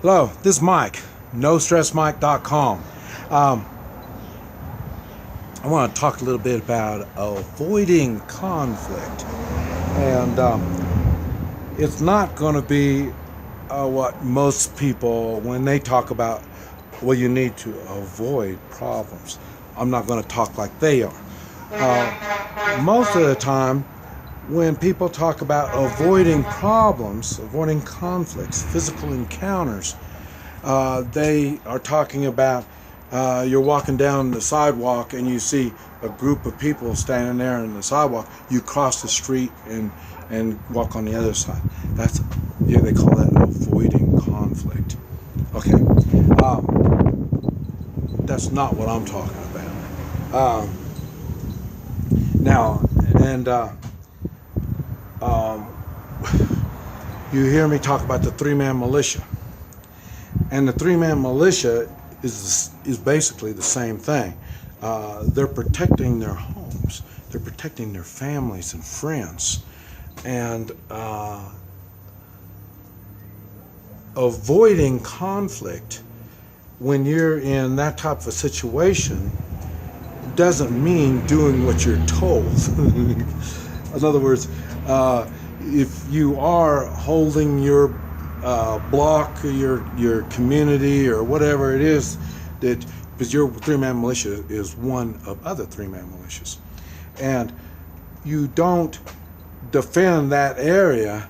Hello, this is Mike, NoStressMike.com. I want to talk a little bit about avoiding conflict. And it's not going to be what most people, when they talk about, well, you need to avoid problems. I'm not going to talk like they are. Most of the time, when people talk about avoiding problems, avoiding conflicts, physical encounters, they are talking about you're walking down the sidewalk and you see a group of people standing there on the sidewalk. You cross the street and walk on the other side. That's, yeah, they call that avoiding conflict. Okay, that's not what I'm talking about. Now, and you hear me talk about the three-man militia, and the three-man militia is basically the same thing. They're protecting their homes, they're protecting their families and friends, and avoiding conflict when you're in that type of a situation doesn't mean doing what you're told. In other words, if you are holding your block, your community, or whatever it is, that because your three-man militia is one of other three-man militias, and you don't defend that area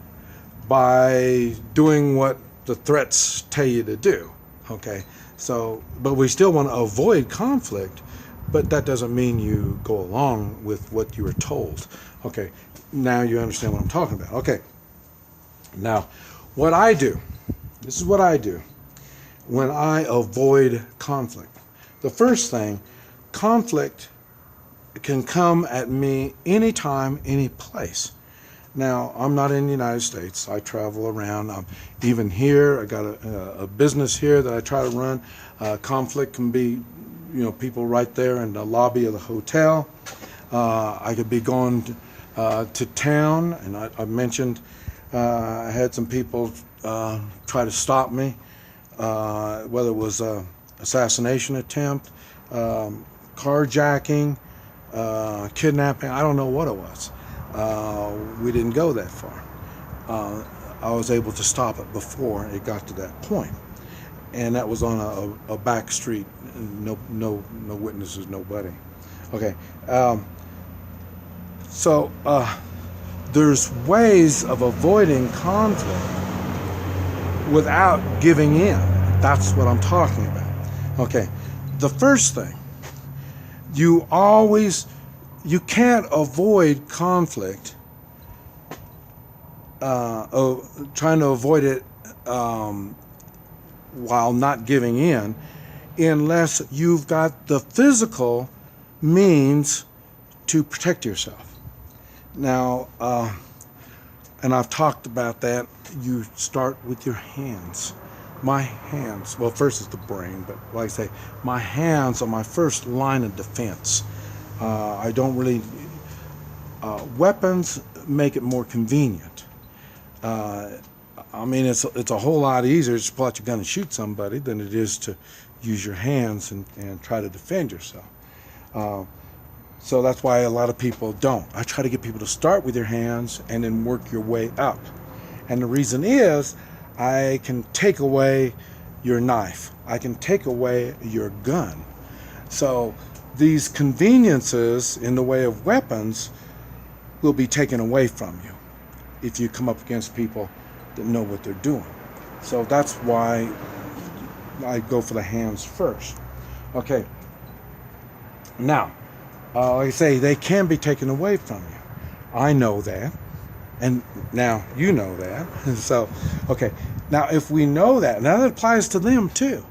by doing what the threats tell you to do. Okay, so but we still want to avoid conflict, but that doesn't mean you go along with what you were told. Okay, now you understand what I'm talking about. Okay, now what I do, this is what I do when I avoid conflict. The first thing, conflict can come at me anytime, any place. Now, I'm not in the United States. I travel around. Even here, I got a business here that I try to run. Conflict can be, people right there in the lobby of the hotel. I could be going to town, and I mentioned I had some people try to stop me, whether it was an assassination attempt, carjacking, kidnapping. I don't know what it was. We didn't go that far. I was able to stop it before it got to that point, and that was on a back street. No witnesses, nobody. Okay, so there's ways of avoiding conflict without giving in. That's what I'm talking about. Okay, the first thing, you can't avoid conflict, trying to avoid it while not giving in, unless you've got the physical means to protect yourself. Now, and I've talked about that, you start with your hands. My hands, well, first is the brain, but like I say, my hands are my first line of defense. I don't really, weapons make it more convenient. I mean, it's a whole lot easier to just pull out your gun and shoot somebody than it is to use your hands and try to defend yourself. So that's why a lot of people don't. I try to get people to start with your hands and then work your way up. And the reason is, I can take away your knife. I can take away your gun. So these conveniences in the way of weapons will be taken away from you if you come up against people that know what they're doing. So that's why I go for the hands first. Okay. Now, like I say, they can be taken away from you. I know that. And now you know that. So, okay. Now, if we know that, now that applies to them too.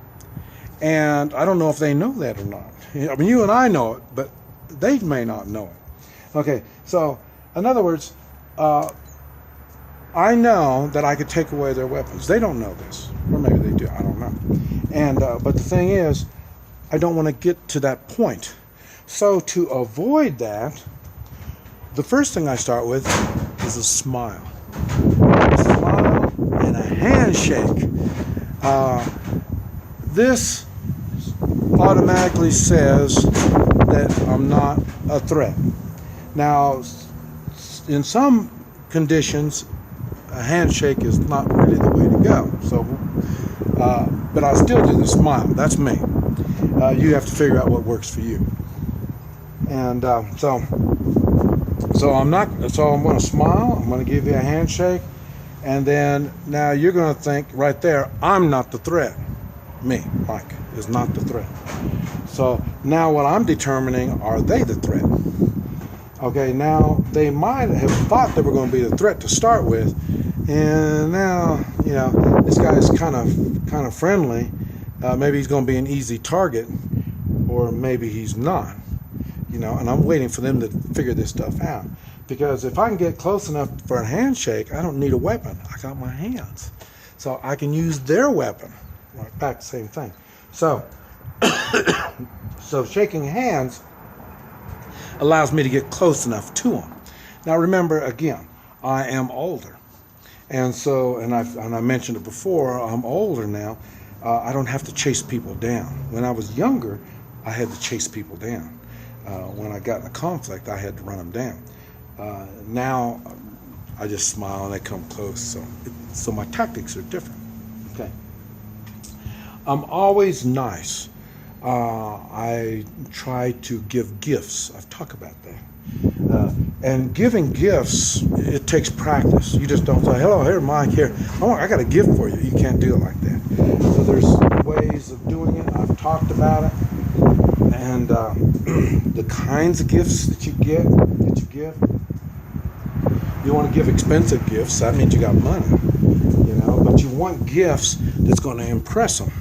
And I don't know if they know that or not. I mean, you and I know it, but they may not know it. Okay. So, in other words, I know that I could take away their weapons. They don't know this. Or maybe they do. I don't know. And, but the thing is, I don't want to get to that point. So to avoid that, the first thing I start with is a smile. A smile and a handshake. This automatically says that I'm not a threat. Now, in some conditions, a handshake is not really the way to go. So, but I still do the smile. That's me. You have to figure out what works for you. And so I'm not. So I'm going to smile. I'm going to give you a handshake, and then now you're going to think right there, I'm not the threat. Me, Mike, is not the threat. So now what I'm determining, are they the threat? Okay, now they might have thought they were going to be the threat to start with, and now, you know, this guy's kind of friendly. Maybe he's going to be an easy target, or maybe he's not. You know, and I'm waiting for them to figure this stuff out. Because if I can get close enough for a handshake, I don't need a weapon. I got my hands, so I can use their weapon. Right back, same thing. So, so shaking hands allows me to get close enough to them. Now, remember, again, I am older, and so, and I mentioned it before. I'm older now. I don't have to chase people down. When I was younger, I had to chase people down. When I got in a conflict, I had to run them down. Now, I just smile and they come close. So my tactics are different. Okay. I'm always nice. I try to give gifts. I've talked about that. And giving gifts, it takes practice. You just don't say, hello, here, Mike, here. Oh, I got a gift for you. You can't do it like that. So there's ways of doing it. I've talked about it. And the kinds of gifts that you give. You want to give expensive gifts. That means you got money, you know. But you want gifts that's going to impress them.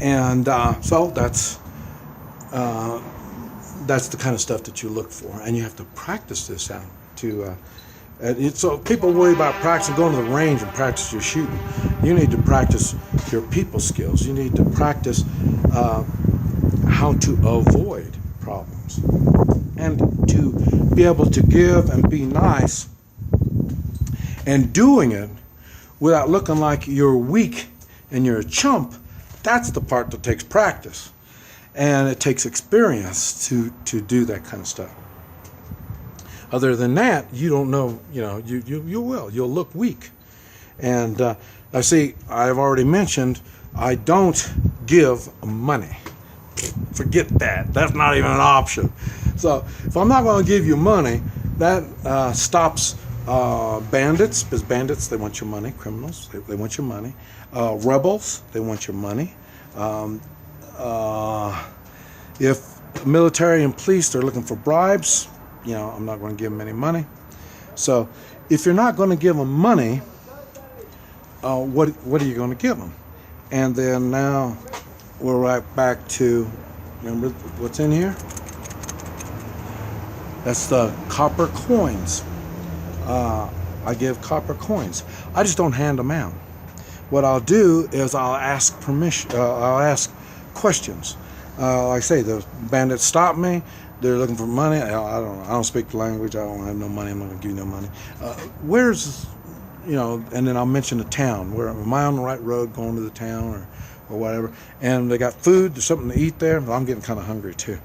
And so that's the kind of stuff that you look for, and you have to practice this out. So people worry about practicing, going to the range and practice your shooting. You need to practice your people skills. You need to practice how to avoid problems, and to be able to give and be nice, and doing it without looking like you're weak and you're a chump. That's the part that takes practice, and it takes experience to do that kind of stuff. Other than that, you don't know, you know, you'll look weak. And I see, I've already mentioned, I don't give money. Forget that. That's not even an option. So if I'm not going to give you money, that stops bandits, because bandits, they want your money. Criminals, they want your money. Rebels, they want your money. If military and police are looking for bribes, you know, I'm not going to give them any money. So if you're not going to give them money, what are you going to give them? And then now we're right back to, remember what's in here? That's the copper coins. I give copper coins. I just don't hand them out. What I'll do is I'll ask permission. I'll ask questions. Like I say, the bandits stop me. They're looking for money. I don't speak the language. I don't have no money. I'm not gonna give you no money. Where's, you know? And then I'll mention the town. Where am I on the right road going to the town or whatever? And they got food. There's something to eat there. But I'm getting kind of hungry too.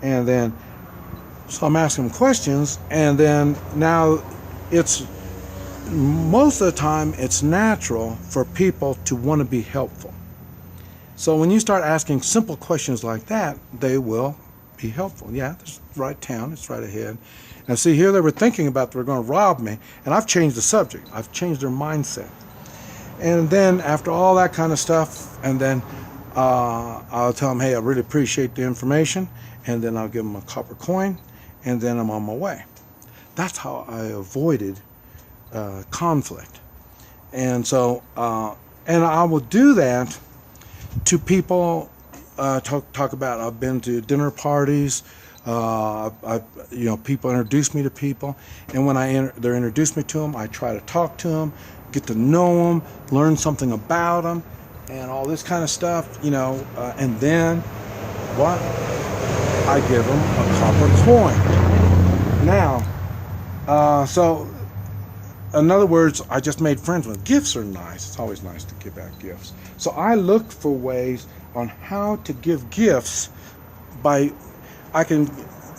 And then so I'm asking them questions. And then now it's most of the time it's natural for people to want to be helpful. So when you start asking simple questions like that, they will be helpful. Yeah, it's right town, it's right ahead. Now see, here they were thinking about they were going to rob me, and I've changed the subject. I've changed their mindset. And then after all that kind of stuff, and then I'll tell them, hey, I really appreciate the information, and then I'll give them a copper coin, and then I'm on my way. That's how I avoided conflict. And so, and I will do that to people. Talk about, I've been to dinner parties. People introduce me to people, and when they're introduced me to them, I try to talk to them, get to know them, learn something about them, and all this kind of stuff, you know. And then what? I give them a copper coin. Now, so in other words, I just made friends with. Gifts are nice. It's always nice to give out gifts. So I looked for ways on how to give gifts by,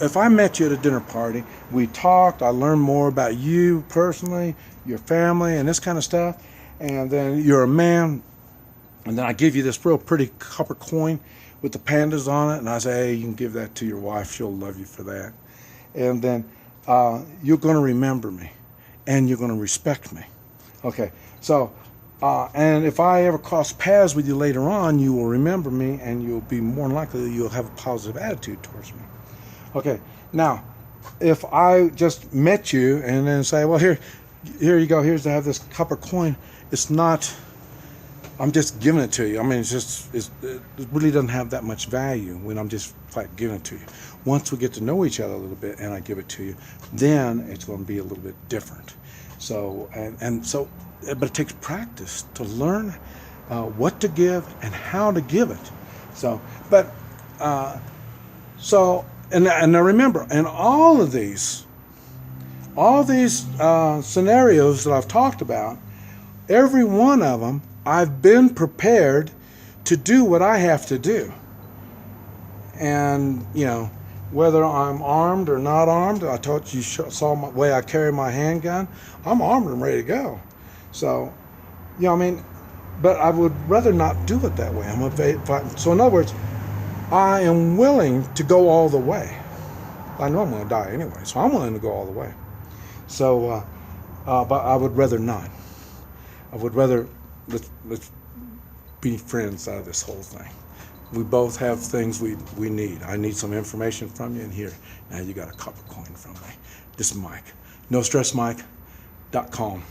if I met you at a dinner party, we talked, I learned more about you personally, your family, and this kind of stuff, and then you're a man, and then I give you this real pretty copper coin with the pandas on it, and I say, hey, you can give that to your wife, she'll love you for that. And then you're going to remember me, and you're going to respect me. Okay, so, and if I ever cross paths with you later on, you will remember me, and you'll be more than likely that you'll have a positive attitude towards me. Okay, now, if I just met you and then say, well, here you go, here's to have this copper coin, it's not, I'm just giving it to you. I mean, it really doesn't have that much value when I'm just like giving it to you. Once we get to know each other a little bit and I give it to you, then it's going to be a little bit different. So, but it takes practice to learn what to give and how to give it. So, and now remember, in all these scenarios that I've talked about, every one of them, I've been prepared to do what I have to do. And, whether I'm armed or not armed, I told you, saw the way I carry my handgun, I'm armed and ready to go. So, but I would rather not do it that way. So in other words, I am willing to go all the way. I know I'm going to die anyway, so I'm willing to go all the way. So, but I would rather not. I would rather, let's be friends out of this whole thing. We both have things we need. I need some information from you, and here, now you got a copper coin from me. This is Mike. NoStressMike.com.